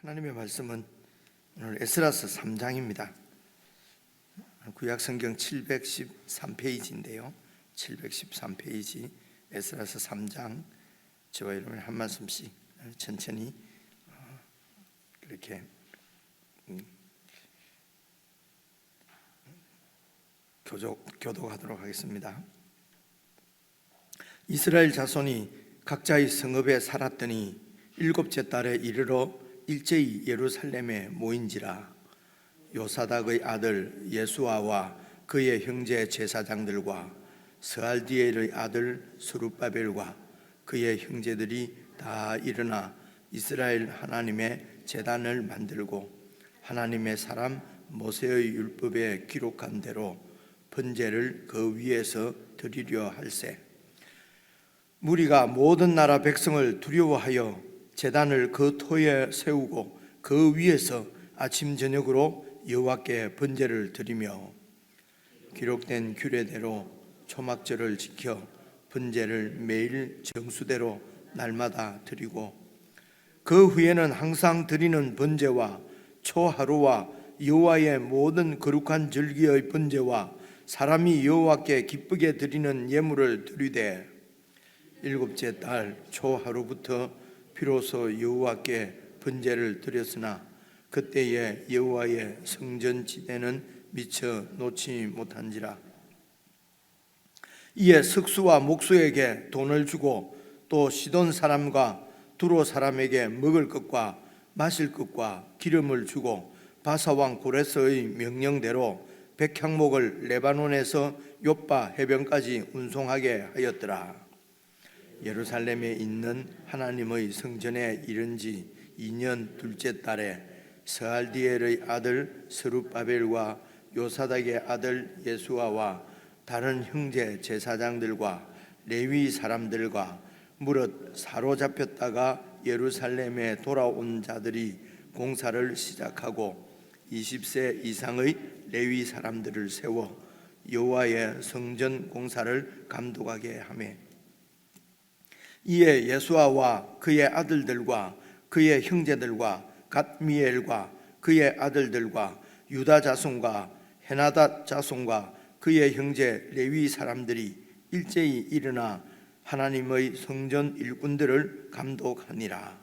하나님의 말씀은 오늘 에스라서 3장입니다. 구약성경 713페이지인데요. 713페이지 에스라서 3장, 저와 여러분 한 말씀씩 천천히 그렇게 교독하도록 하겠습니다. 이스라엘 자손이 각자의 성읍에 살았더니 일곱째 달에 이르러 일제히 예루살렘에 모인지라. 요사닥의 아들 예수아와 그의 형제 제사장들과 스알디엘의 아들 스룹바벨과 그의 형제들이 다 일어나 이스라엘 하나님의 제단을 만들고 하나님의 사람 모세의 율법에 기록한 대로 번제를 그 위에서 드리려 할세. 무리가 모든 나라 백성을 두려워하여 제단을 그 터에 세우고 그 위에서 아침 저녁으로 여호와께 번제를 드리며 기록된 규례대로 초막절을 지켜 번제를 매일 정수대로 날마다 드리고 그 후에는 항상 드리는 번제와 초하루와 여호와의 모든 거룩한 절기의 번제와 사람이 여호와께 기쁘게 드리는 예물을 드리되 일곱째 달 초하루부터 비로소 여호와께 번제를 드렸으나 그때에 여호와의 성전 지대는 미처 놓지 못한지라. 이에 석수와 목수에게 돈을 주고 또 시돈 사람과 두로 사람에게 먹을 것과 마실 것과 기름을 주고 바사왕 고레스의 명령대로 백향목을 레바논에서 욥바 해변까지 운송하게 하였더라. 예루살렘에 있는 하나님의 성전에 이른 지 2년 둘째 달에 스알디엘의 아들 스룹바벨과 요사닥의 아들 예수아와 다른 형제 제사장들과 레위 사람들과 무릇 사로잡혔다가 예루살렘에 돌아온 자들이 공사를 시작하고 20세 이상의 레위 사람들을 세워 여호와의 성전 공사를 감독하게 하매 이에 예수아와 그의 아들들과 그의 형제들과 갓미엘과 그의 아들들과 유다 자손과 헤나닷 자손과 그의 형제 레위 사람들이 일제히 일어나 하나님의 성전 일꾼들을 감독하니라.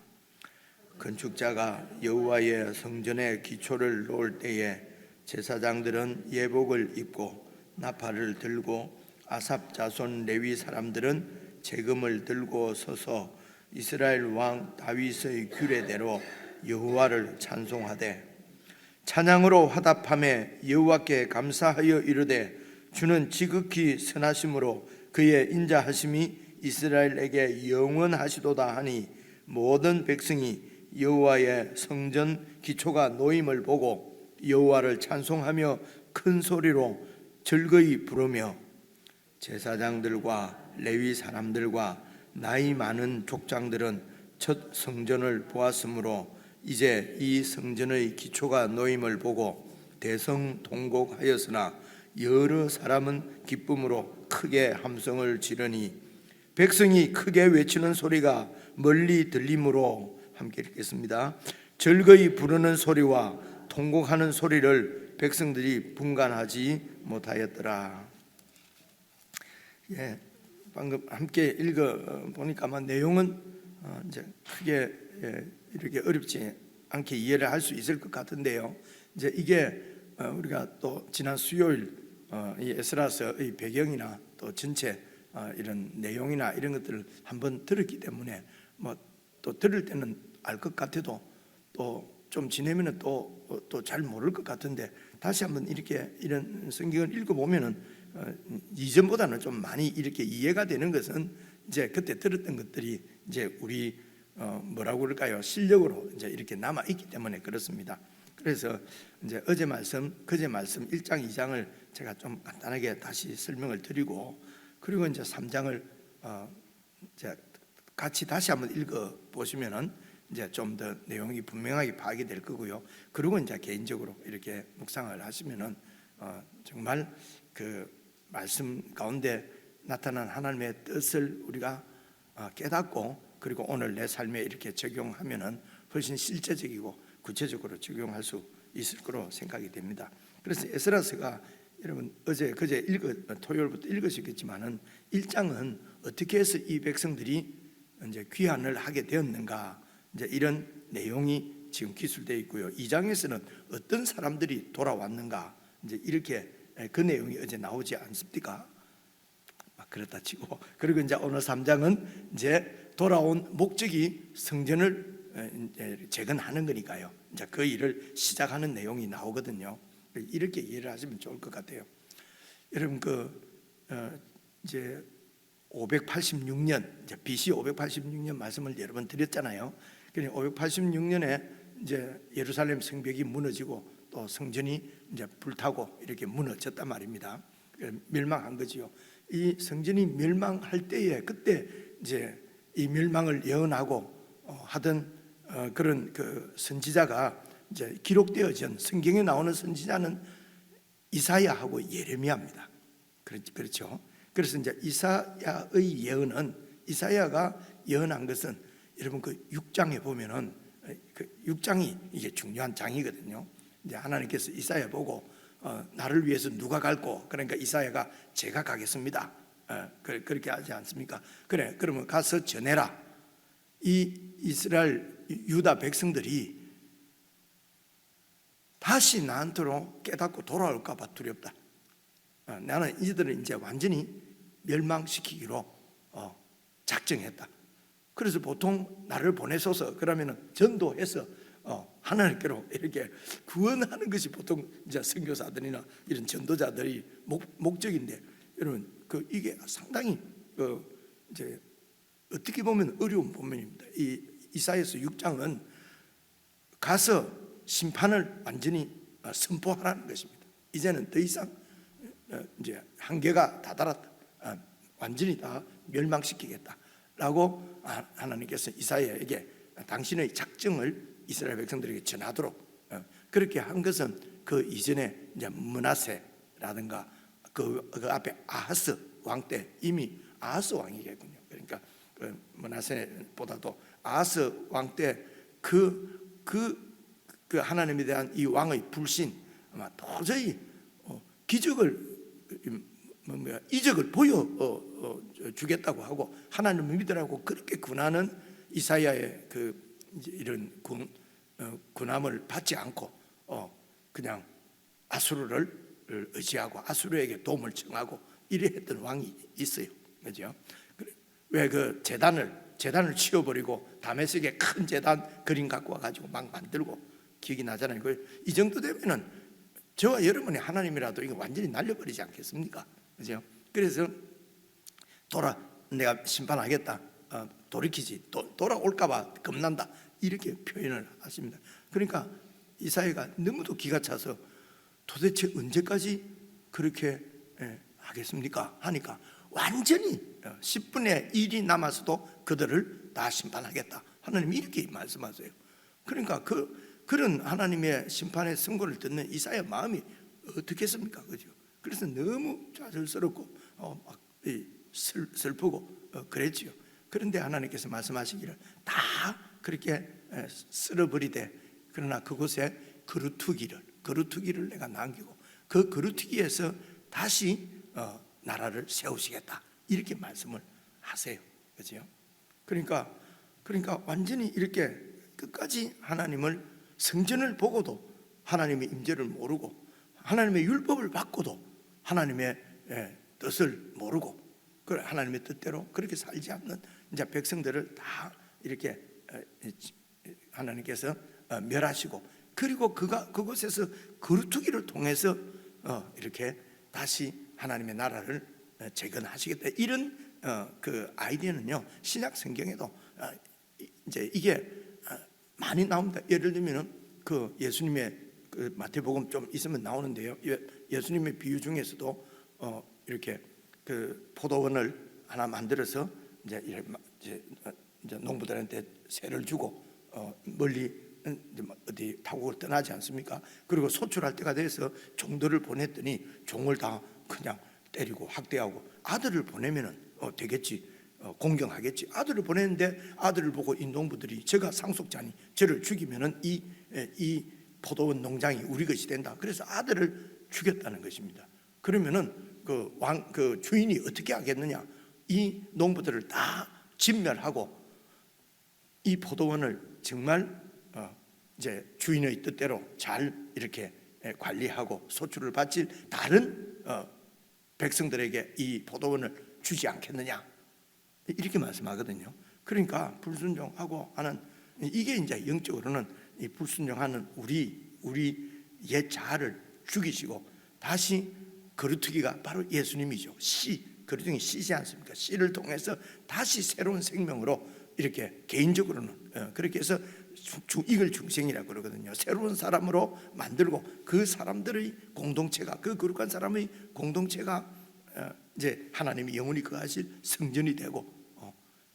건축자가 여호와의 성전에 기초를 놓을 때에 제사장들은 예복을 입고 나팔을 들고 아삽 자손 레위 사람들은 재금을 들고 서서 이스라엘 왕 다윗의 규례대로 여호와를 찬송하되 찬양으로 화답하며 여호와께 감사하여 이르되 주는 지극히 선하심으로 그의 인자하심이 이스라엘에게 영원하시도다 하니 모든 백성이 여호와의 성전 기초가 놓임을 보고 여호와를 찬송하며 큰 소리로 즐거이 부르며 제사장들과 레위 사람들과 나이 많은 족장들은 첫 성전을 보았으므로 이제 이 성전의 기초가 놓임을 보고 대성통곡하였으나 여러 사람은 기쁨으로 크게 함성을 지르니 백성이 크게 외치는 소리가 멀리 들리므로 함께 읽겠습니다. 즐거이 부르는 소리와 통곡하는 소리를 백성들이 분간하지 못하였더라. 방금 함께 읽어 보니까 내용은 이제 크게 이렇게 어렵지 않게 이해를 할 수 있을 것 같은데요. 이제 이게 우리가 또 지난 수요일 이 에스라서의 배경이나 또 전체 이런 내용이나 이런 것들을 한번 들었기 때문에 또 들을 때는 알 것 같아도 또 좀 지내면은 또 잘 모를 것 같은데 다시 한번 이렇게 이런 성경을 읽어 보면은 이전보다는 좀 많이 이렇게 이해가 되는 것은 이제 그때 들었던 것들이 이제 우리 뭐라고 그럴까요? 실력으로 이제 이렇게 남아 있기 때문에 그렇습니다. 그래서 이제 어제 말씀, 그제 말씀 1장, 2장을 제가 좀 간단하게 다시 설명을 드리고 그리고 이제 3장을 이제 같이 다시 한번 읽어 보시면은 이제 좀 더 내용이 분명하게 파악이 될 거고요. 그리고 이제 개인적으로 이렇게 묵상을 하시면은 정말 그 말씀 가운데 나타난 하나님의 뜻을 우리가 깨닫고 그리고 오늘 내 삶에 이렇게 적용하면은 훨씬 실제적이고 구체적으로 적용할 수 있을 거로 생각이 됩니다. 그래서 에스라서가 여러분 어제 그제 토요일부터 읽으셨겠지만은 1장은 어떻게 해서 이 백성들이 이제 귀환을 하게 되었는가, 이제 이런 내용이 지금 기술되어 있고요. 2장에서는 어떤 사람들이 돌아왔는가, 이제 이렇게 그 내용이 어제 나오지 않습니까? 그렇다 치고, 그리고 이제 오늘 3장은 이제 돌아온 목적이 성전을 이제 재건하는 거니까요. 이제 그 일을 시작하는 내용이 나오거든요. 이렇게 이해를 하시면 좋을 것 같아요. 여러분 이제 586년 이제 BC 586년 말씀을 여러 번 드렸잖아요. 그러니 586년에 이제 예루살렘 성벽이 무너지고 또 성전이 이제 불타고 이렇게 무너졌단 말입니다. 멸망한 거지요. 이 성전이 멸망할 때에 그때 이제 이 멸망을 예언하고 하던 그런 그 선지자가 이제 기록되어진 성경에 나오는 선지자는 이사야하고 예레미야입니다. 그렇죠. 그래서 이제 이사야의 예언은, 이사야가 예언한 것은 여러분 그 6장에 보면은 그 6장이 이게 중요한 장이거든요. 이제 하나님께서 이사야 보고 나를 위해서 누가 갈고, 그러니까 이사야가 제가 가겠습니다. 그렇게 하지 않습니까? 그래, 그러면 가서 전해라. 이 이스라엘 유다 백성들이 다시 나한테로 깨닫고 돌아올까 봐 두렵다. 나는 이들을 이제 완전히 멸망시키기로 작정했다. 그래서 보통 나를 보내소서 그러면은 전도해서 하나님께로 이렇게 구원하는 것이 보통 이제 선교사들이나 이런 전도자들이 목적인데, 여러분 이게 상당히 이제 어떻게 보면 어려운 본문입니다. 이 이사야서 6장은 가서 심판을 완전히 선포하라는 것입니다. 이제는 더 이상 이제 한계가 다다랐다. 완전히 다 멸망시키겠다라고 하나님께서 이사야에게 당신의 작정을 이스라엘 백성들에게 전하도록 그렇게 한 것은 그 이전에 이제 므낫세라든가 그 앞에 아하스 왕 때 이미 아하스 왕이겠군요. 그러니까 므낫세보다도 아하스 왕 때 그 하나님에 대한 이 왕의 불신, 아마 도저히 기적을 이적을 보여 주겠다고 하고 하나님을 믿으라고 그렇게 군하는 이사야의 그 이런 군함을 받지 않고 그냥 아수르를 의지하고 아수르에게 도움을 청하고 이래 했던 왕이 있어요. 그죠? 왜 그 재단을 치워버리고 다메섹에 큰 재단 그림 갖고 와가지고 막 만들고, 기억이 나잖아요. 이 정도 되면은 저와 여러분이 하나님이라도 이거 완전히 날려버리지 않겠습니까? 그죠? 그래서 내가 심판하겠다. 돌이키지. 돌아올까봐 겁난다. 이렇게 표현을 하십니다. 그러니까 이사야가 너무도 기가 차서 도대체 언제까지 그렇게 하겠습니까? 하니까 완전히 10분의 1이 남아서도 그들을 다 심판하겠다. 하나님이 이렇게 말씀하세요. 그러니까 그런 하나님의 심판의 선고를 듣는 이사야 마음이 어떻겠습니까? 그죠? 그래서 너무 좌절스럽고 막 슬프고 그랬지요. 그런데 하나님께서 말씀하시기를 다 그렇게 쓸어버리되, 그러나 그곳에 거루투기를 내가 남기고 그 거루투기에서 다시 나라를 세우시겠다. 이렇게 말씀을 하세요. 그죠? 그러니까 완전히 이렇게 끝까지 하나님을, 성전을 보고도 하나님의 임재를 모르고 하나님의 율법을 받고도 하나님의 뜻을 모르고 하나님의 뜻대로 그렇게 살지 않는 이제 백성들을 다 이렇게 하나님께서 멸하시고, 그리고 그곳에서 거루투기를 통해서 이렇게 다시 하나님의 나라를 재건하시겠다. 이런 그 아이디어는요, 신약 성경에도 이제 이게 많이 나옵니다. 예를 들면은 그 예수님의 그 마태복음 좀 있으면 나오는데요. 예수님의 비유 중에서도 이렇게 그 포도원을 하나 만들어서 이제 농부들한테 세를 주고 멀리 어디 타국을 떠나지 않습니까? 그리고 소출할 때가 돼서 종들을 보냈더니 종을 다 그냥 때리고 학대하고, 아들을 보내면은 되겠지. 공경하겠지. 아들을 보냈는데 아들을 보고 이 농부들이 저가 상속자니 저를 죽이면은 이 포도원 농장이 우리 것이 된다. 그래서 아들을 죽였다는 것입니다. 그러면은 그 주인이 어떻게 하겠느냐? 이 농부들을 다 진멸하고 이 포도원을 정말 이제 주인의 뜻대로 잘 이렇게 관리하고 소출을 바칠 다른 백성들에게 이 포도원을 주지 않겠느냐, 이렇게 말씀하거든요. 그러니까 불순종하고 하는 이게 이제 영적으로는 이 불순종하는 우리 옛 자아를 죽이시고 다시 거루트기가 바로 예수님이죠. 거루트기 씨지 않습니까? 씨를 통해서 다시 새로운 생명으로 이렇게 개인적으로는 그렇게 해서 이걸 중생이라고 그러거든요. 새로운 사람으로 만들고 그 사람들의 공동체가, 그 거룩한 사람의 공동체가 이제 하나님이 영원히 거하실 성전이 되고,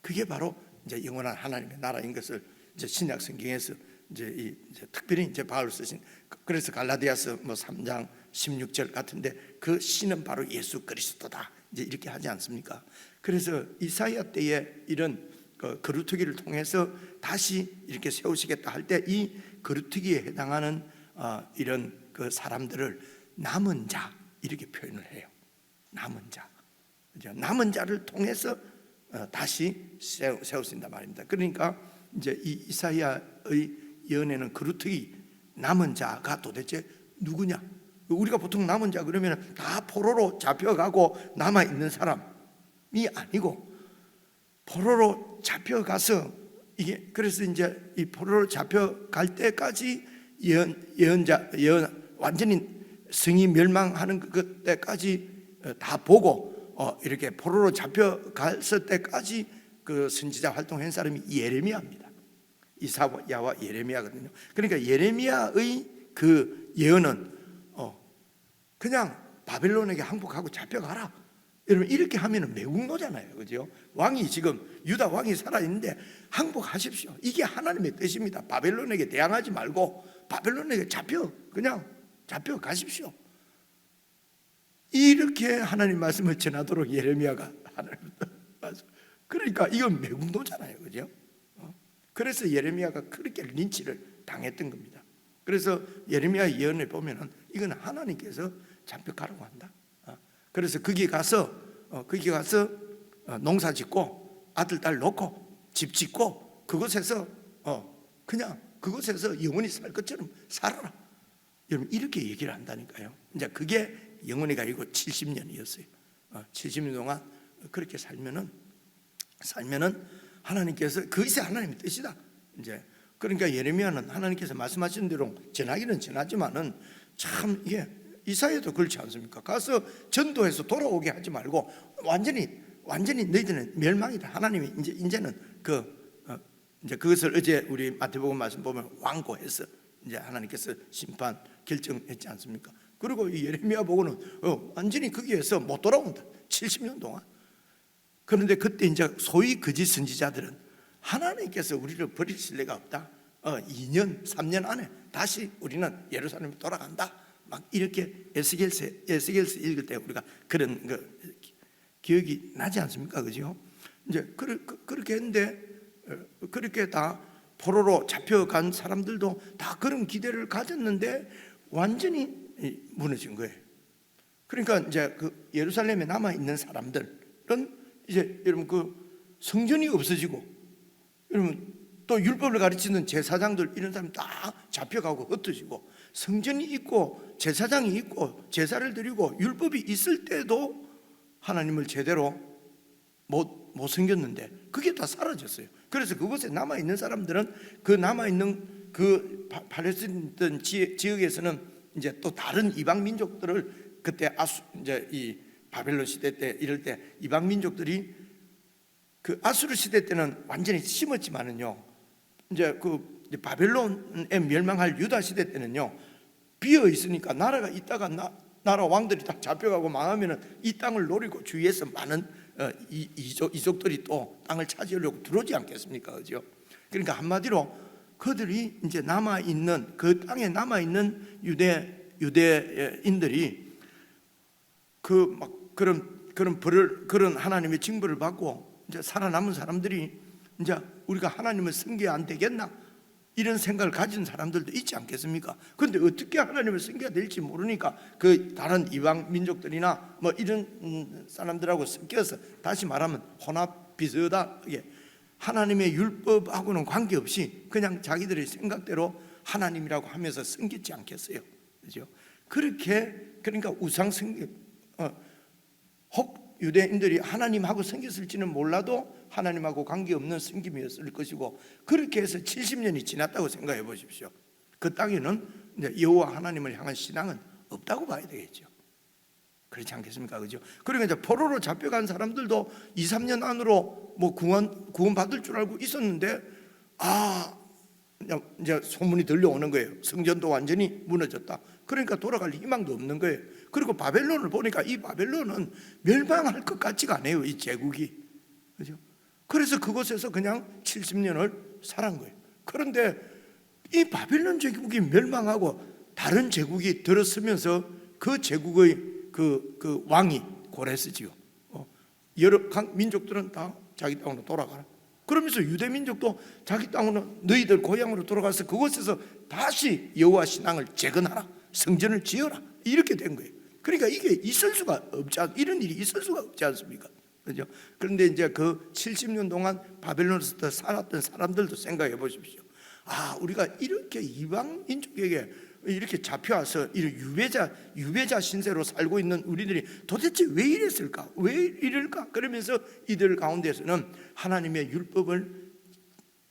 그게 바로 이제 영원한 하나님의 나라인 것을 이제 신약 성경에서 이제 특별히 이제 바울 쓰신, 그래서 갈라디아서 3장 16절 같은데 그 씨는 바로 예수 그리스도다, 이제 이렇게 하지 않습니까? 그래서 이사야 때에 이런 거루트기를 통해서 다시 이렇게 세우시겠다 할 때 이 거루트기에 해당하는 이런 그 사람들을 남은 자 이렇게 표현을 해요. 남은 자, 남은 자를 통해서 다시 세우신다 말입니다. 그러니까 이제 이 이사야의 예언에는 거루트기 남은 자가 도대체 누구냐? 우리가 보통 남은 자 그러면 다 포로로 잡혀가고 남아 있는 사람이 아니고, 포로로 잡혀가서 이게 그래서 이제 이 포로로 잡혀갈 때까지 완전히 성이 멸망하는 그때까지 다 보고 이렇게 포로로 잡혀갔을 때까지 그 선지자 활동한 사람이 예레미야입니다. 이사야와 예레미야거든요. 그러니까 예레미야의 그 예언은 그냥 바벨론에게 항복하고 잡혀가라, 여러분 이렇게 하면 매국노잖아요, 그죠? 왕이 지금 유다 왕이 살아있는데 항복하십시오, 이게 하나님의 뜻입니다. 바벨론에게 대항하지 말고 바벨론에게 그냥 잡혀가십시오, 이렇게 하나님 말씀을 전하도록 예레미야가 하나님 말씀. 그러니까 이건 매국노잖아요, 그죠? 그래서 예레미야가 그렇게 린치를 당했던 겁니다. 그래서 예레미야 예언을 보면은 이건 하나님께서 잡혀가라고 한다. 그래서 거기 가서 농사 짓고 아들 딸 놓고 집 짓고 그곳에서 그냥 그곳에서 영원히 살 것처럼 살아라, 여러분 이렇게 얘기를 한다니까요. 이제 그게 영원히가 아니고 70년이었어요. 70년 동안 그렇게 살면은 하나님께서 그것이 하나님의 뜻이다. 이제 그러니까 예레미야는 하나님께서 말씀하신 대로 전하기는 전하지만은 참 이게 이사야도 그렇지 않습니까? 가서 전도해서 돌아오게 하지 말고 완전히 너희들은 멸망이다. 하나님이 이제는 이제 그것을 어제 우리 마태복음 말씀 보면 완고해서 이제 하나님께서 심판 결정했지 않습니까? 그리고 이 예레미야 보고는 완전히 거기에서 못 돌아온다. 70년 동안. 그런데 그때 이제 소위 거짓 선지자들은 하나님께서 우리를 버릴 신뢰가 없다. 2년 3년 안에 다시 우리는 예루살렘에 돌아간다. 막 이렇게 에스겔서 읽을 때 우리가 그런 기억이 나지 않습니까? 그죠? 이제 그렇게 했는데 그렇게 다 포로로 잡혀간 사람들도 다 그런 기대를 가졌는데 완전히 무너진 거예요. 그러니까 이제 그 예루살렘에 남아 있는 사람들은 이제 여러분 그 성전이 없어지고, 여러분 또 율법을 가르치는 제사장들 이런 사람 다 잡혀가고 흩어지고, 성전이 있고 제사장이 있고 제사를 드리고 율법이 있을 때도 하나님을 제대로 못 섬겼는데 그게 다 사라졌어요. 그래서 그곳에 남아 있는 사람들은 그 남아 있는 그 팔레스틴 지역에서는 이제 또 다른 이방 민족들을 그때 이제 이 바벨론 시대 때 이럴 때 이방 민족들이 그 아수르 시대 때는 완전히 심었지만은요, 이제 그 바벨론에 멸망할 유다 시대 때는요 비어 있으니까 나라가 있다가 나라 왕들이 다 잡혀가고 망하면은 이 땅을 노리고 주위에서 많은 이족들이 또 땅을 차지하려고 들어오지 않겠습니까, 그죠? 그러니까 한마디로 그들이 이제 남아 있는 그 땅에 남아 있는 유대인들이 그 막 그런 하나님의 징벌을 받고 이제 살아남은 사람들이 이제 우리가 하나님을 섬겨야 안 되겠나 이런 생각을 가진 사람들도 있지 않겠습니까? 그런데 어떻게 하나님을 섬겨야 될지 모르니까 그 다른 이방 민족들이나 뭐 이런 사람들하고 섞여서, 다시 말하면 혼합 비슷하게 하나님의 율법하고는 관계없이 그냥 자기들의 생각대로 하나님이라고 하면서 섬기지 않겠어요? 그죠? 그렇게, 그러니까 우상 섬김, 혹 유대인들이 하나님하고 섬겼을지는 몰라도 하나님하고 관계없는 섬김이었을 것이고, 그렇게 해서 70년이 지났다고 생각해 보십시오. 그 땅에는 이제 여호와 하나님을 향한 신앙은 없다고 봐야 되겠죠. 그렇지 않겠습니까? 그죠? 그러니까 이제 포로로 잡혀간 사람들도 2, 3년 안으로 뭐 구원 받을 줄 알고 있었는데, 이제 소문이 들려오는 거예요. 성전도 완전히 무너졌다. 그러니까 돌아갈 희망도 없는 거예요. 그리고 바벨론을 보니까 이 바벨론은 멸망할 것 같지가 않아요, 이 제국이. 그죠? 그래서 그곳에서 그냥 70년을 살은 거예요. 그런데 이 바벨론 제국이 멸망하고 다른 제국이 들어서면서 그 제국의 그 왕이 고레스지요. 여러 각 민족들은 다 자기 땅으로 돌아가라. 그러면서 유대 민족도 자기 땅으로, 너희들 고향으로 돌아가서 그곳에서 다시 여호와 신앙을 재건하라, 성전을 지어라, 이렇게 된 거예요. 그러니까 이게 있을 수가 없지 이런 일이 있을 수가 없지 않습니까? 그죠? 그런데 이제 그 70년 동안 바벨론에서 살았던 사람들도 생각해 보십시오. 우리가 이렇게 이방 민족에게 이렇게 잡혀와서 이런 유배자 신세로 살고 있는 우리들이 도대체 왜 이랬을까? 왜 이럴까? 그러면서 이들 가운데서는 하나님의 율법을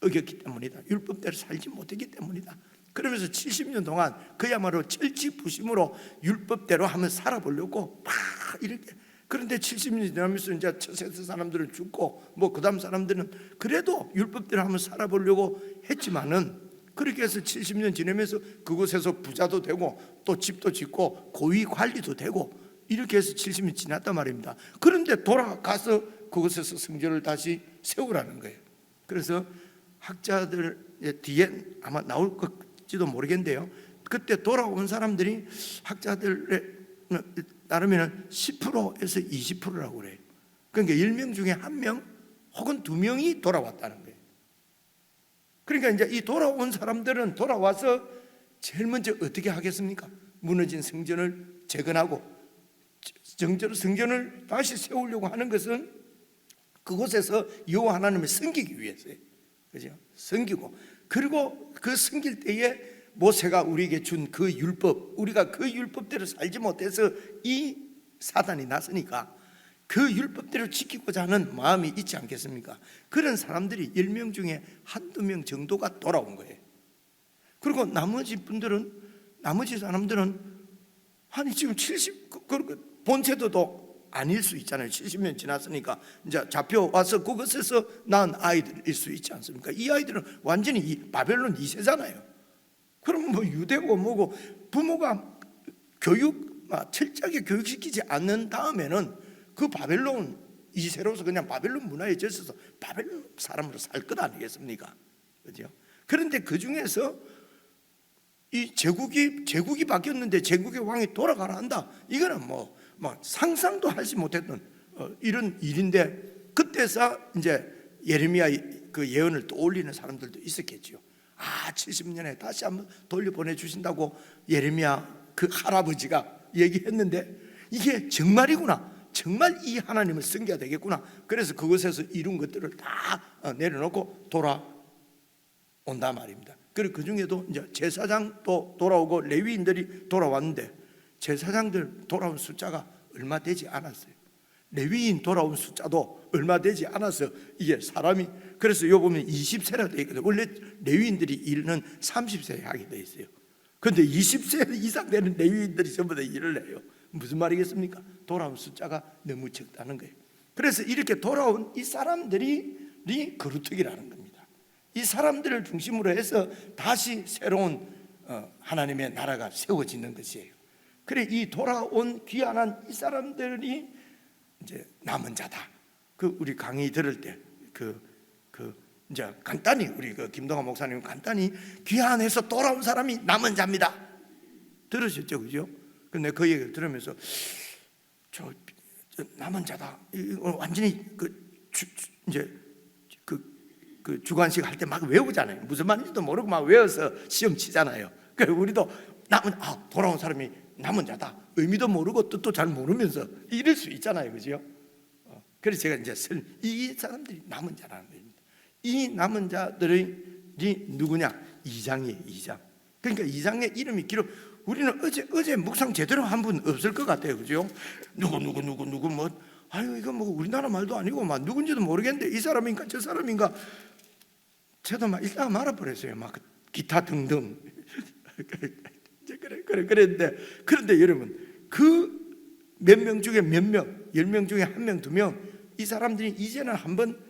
어겼기 때문이다. 율법대로 살지 못했기 때문이다. 그러면서 70년 동안 그야말로 철지부심으로 율법대로 한번 살아보려고 막 이렇게. 그런데 70년이 지나면서 이제 첫 세대 사람들은 죽고 뭐 그다음 사람들은 그래도 율법대로 한번 살아보려고 했지만은, 그렇게 해서 70년 지내면서 그곳에서 부자도 되고 또 집도 짓고 고위 관리도 되고 이렇게 해서 70년 지났단 말입니다. 그런데 돌아가서 그곳에서 성전을 다시 세우라는 거예요. 그래서 학자들 뒤에 아마 나올 것지도 모르겠는데요, 그때 돌아온 사람들이 학자들의 따르면 10%에서 20%라고 그래요. 그러니까 10명 중에 1명 혹은 2명이 돌아왔다는 거예요. 그러니까 이제 이 돌아온 사람들은 돌아와서 제일 먼저 어떻게 하겠습니까? 무너진 성전을 재건하고 성전을 다시 세우려고 하는 것은 그곳에서 여호와 하나님을 섬기기 위해서예요. 그죠? 섬기고, 그리고 그 섬길 때에 모세가 우리에게 준 그 율법, 우리가 그 율법대로 살지 못해서 이 사단이 났으니까 그 율법대로 지키고자 하는 마음이 있지 않겠습니까? 그런 사람들이 10명 중에 한두 명 정도가 돌아온 거예요. 그리고 나머지 사람들은 아니 지금 70, 본세도도 아닐 수 있잖아요. 70년 지났으니까 이제 잡혀와서 그것에서 낳은 아이들일 수 있지 않습니까? 이 아이들은 완전히 이 바벨론 2세잖아요. 그럼 뭐 유대고 뭐고 부모가 철저하게 교육시키지 않는 다음에는 그 바벨론 2세로서 그냥 바벨론 문화에 젖어서 바벨론 사람으로 살 것 아니겠습니까? 그죠? 그런데 그 중에서 이 제국이 바뀌었는데 제국의 왕이 돌아가라 한다. 이거는 뭐 상상도 하지 못했던 이런 일인데, 그때서 이제 예레미야 그 예언을 떠올리는 사람들도 있었겠죠. 70년에 다시 한번 돌려보내 주신다고 예레미야 그 할아버지가 얘기했는데 이게 정말이구나, 정말 이 하나님을 섬겨야 되겠구나. 그래서 그것에서 이룬 것들을 다 내려놓고 돌아온단 말입니다. 그리고 그 중에도 이제 제사장도 돌아오고 레위인들이 돌아왔는데, 제사장들 돌아온 숫자가 얼마 되지 않았어요. 레위인 돌아온 숫자도 얼마 되지 않아서 이게 사람이, 그래서 요 보면 20세라 되어 있거든요. 원래 레위인들이 일은 30세에 하게 되어 있어요. 그런데 20세 이상 되는 레위인들이 전부 다 일을 해요. 무슨 말이겠습니까? 돌아온 숫자가 너무 적다는 거예요. 그래서 이렇게 돌아온 이 사람들이 거루터기라는 겁니다. 이 사람들을 중심으로 해서 다시 새로운 하나님의 나라가 세워지는 것이에요. 그래, 이 돌아온 귀환한 이 사람들이 이제 남은 자다. 그 우리 강의 들을 때 이제 간단히 우리 그 김동환 목사님 간단히 귀환해서 돌아온 사람이 남은 자입니다. 들으셨죠, 그죠? 근데 그 얘기를 들으면서 저 남은 자다. 완전히 이제 그 주관식 할 때 막 외우잖아요. 무슨 말인지도 모르고 막 외워서 시험 치잖아요. 그래서 우리도 돌아온 사람이 남은 자다, 의미도 모르고 뜻도 잘 모르면서 이럴 수 있잖아요, 그죠? 그래서 제가 이제 이 사람들이 남은 자라는 겁니다. 이 남은 자들이 누구냐? 2장이에요, 2장. 그러니까 2장의 이름이 기록. 우리는 어제 묵상 제대로 한 분 없을 것 같아요, 그죠? 누구 뭐, 아유 이거 뭐 우리나라 말도 아니고 막 누군지도 모르겠는데 이 사람인가 저 사람인가. 저도 막 읽다가 말아버렸어요. 막 기타 등등. 그런데 여러분, 그 몇 명 중에 몇 명, 10명 중에 1명, 2명, 이 사람들이 이제는 한번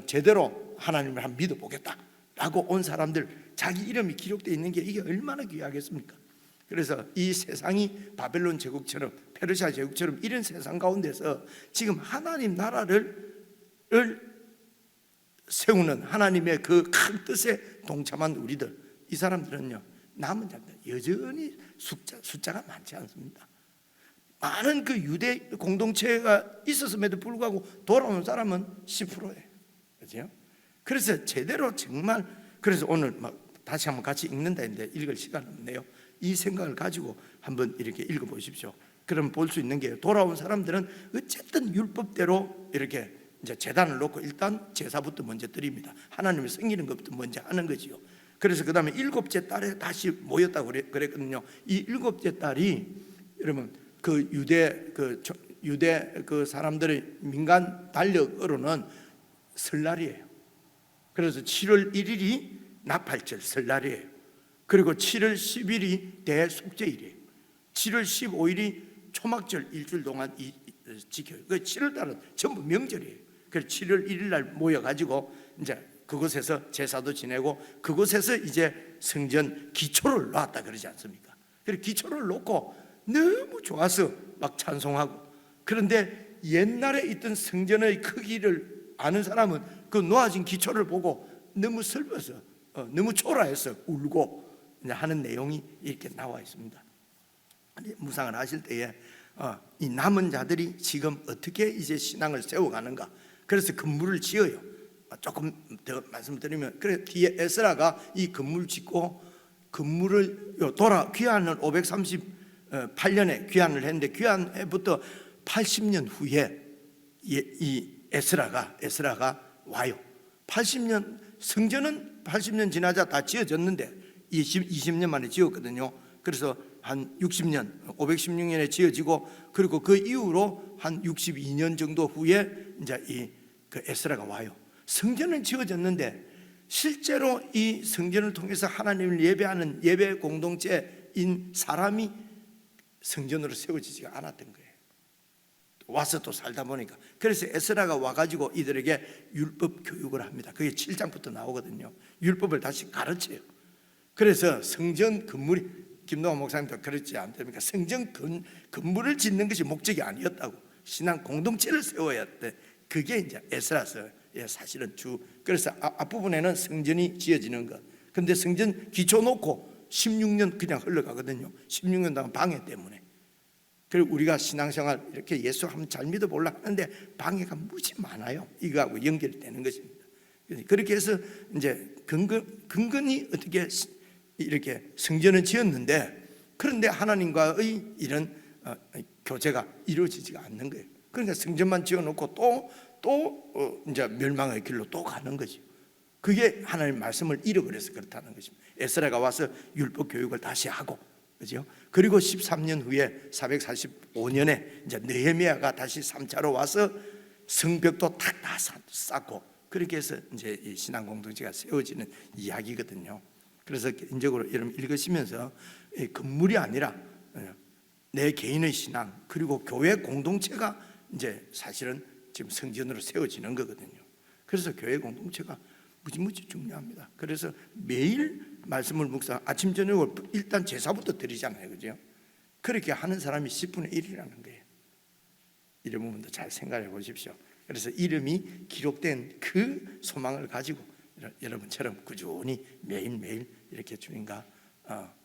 제대로 하나님을 한번 믿어보겠다라고 온 사람들, 자기 이름이 기록되어 있는 게 이게 얼마나 귀하겠습니까? 그래서 이 세상이 바벨론 제국처럼, 페르시아 제국처럼 이런 세상 가운데서 지금 하나님 나라를 세우는 하나님의 그 큰 뜻에 동참한 우리들, 이 사람들은요, 남은 자들 여전히 숫자가 많지 않습니다. 많은 그 유대 공동체가 있었음에도 불구하고 돌아온 사람은 10%예요. 그렇죠? 그래서 제대로 정말, 그래서 오늘 막 다시 한번 같이 읽는다 했는데 읽을 시간 없네요. 이 생각을 가지고 한번 이렇게 읽어보십시오. 그럼 볼 수 있는 게, 돌아온 사람들은 어쨌든 율법대로 이렇게 이제 제단을 놓고 일단 제사부터 먼저 드립니다. 하나님을 섬기는 것부터 먼저 하는 거지요. 그래서 그 다음에 7째 달에 다시 모였다고 그랬거든요. 이 7째 달이 여러분 그 유대 그 사람들의 민간 달력으로는 설날이에요. 그래서 7월 1일이 나팔절 설날이에요. 그리고 7월 10일이 대속죄일이에요. 7월 15일이 초막절 일주일 동안 지켜요. 그 7월 달은 전부 명절이에요. 그래서 7월 1일 날 모여가지고 이제 그곳에서 제사도 지내고 그곳에서 이제 성전 기초를 놨다 그러지 않습니까? 그래서 기초를 놓고 너무 좋아서 막 찬송하고. 그런데 옛날에 있던 성전의 크기를 아는 사람은 그 놓아진 기초를 보고 너무 슬퍼서 너무 초라해서 울고 하는 내용이 이렇게 나와 있습니다. 묵상을 하실 때에 이 남은 자들이 지금 어떻게 이제 신앙을 세워가는가. 그래서 건물을 지어요. 조금 더 말씀드리면, 그래 뒤에 에스라가 이 건물 짓고 건물을 귀환을 538년에 귀환을 했는데, 귀환부터 80년 후에 이 에스라가 와요. 80년, 성전은 80년 지나자 다 지어졌는데 20년 만에 지었거든요. 그래서 한 60년, 516년에 지어지고, 그리고 그 이후로 한 62년 정도 후에 이제 그 에스라가 와요. 성전은 지어졌는데 실제로 이 성전을 통해서 하나님을 예배하는 예배 공동체인 사람이 성전으로 세워지지가 않았던 거예요. 와서 또 살다 보니까. 그래서 에스라가 와가지고 이들에게 율법 교육을 합니다. 그게 7장부터 나오거든요. 율법을 다시 가르쳐요. 그래서 성전 건물이, 김동환 목사님도 그렇지 않습니까? 성전 건물을 짓는 것이 목적이 아니었다고, 신앙 공동체를 세워야 돼. 그게 이제 에스라서의 사실은 그래서 앞부분에는 성전이 지어지는 것. 근데 성전 기초 놓고 16년 그냥 흘러가거든요. 16년 동안 방해 때문에. 그리고 우리가 신앙생활 이렇게 예수 한번 잘 믿어보려 하는데 방해가 무지 많아요. 이거하고 연결되는 것입니다. 그렇게 해서 이제 근근히 어떻게 이렇게 성전을 지었는데, 그런데 하나님과의 이런 교제가 이루어지지가 않는 거예요. 그러니까 성전만 지어놓고 또 이제 멸망의 길로 또 가는 거죠. 그게 하나님 말씀을 잃어버려서 그렇다는 것입니다. 에스라가 와서 율법 교육을 다시 하고, 그죠? 그리고 13년 후에 445년에 이제 느헤미야가 다시 3차로 와서 성벽도 다 쌓고, 그렇게 해서 이제 이 신앙 공동체가 세워지는 이야기거든요. 그래서 개인적으로 여러분 읽으시면서 건물이 아니라 내 개인의 신앙, 그리고 교회 공동체가 이제 사실은 지금 성전으로 세워지는 거거든요. 그래서 교회 공동체가 무지 중요합니다. 그래서 매일 말씀을 묵상, 아침 저녁을 일단 제사부터 드리잖아요, 그죠? 그렇게 하는 사람이 10분의 1이라는 거예요. 이런 부분도 잘 생각해 보십시오. 그래서 이름이 기록된 그 소망을 가지고 여러분처럼 꾸준히 매일매일 이렇게 주님과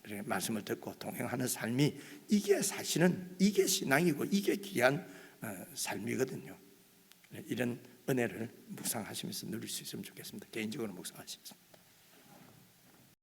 이렇게 말씀을 듣고 동행하는 삶이, 이게 사실은 이게 신앙이고 이게 귀한 삶이거든요. 이런 은혜를 묵상하시면서 누릴 수 있으면 좋겠습니다. 개인적으로 묵상하시면서.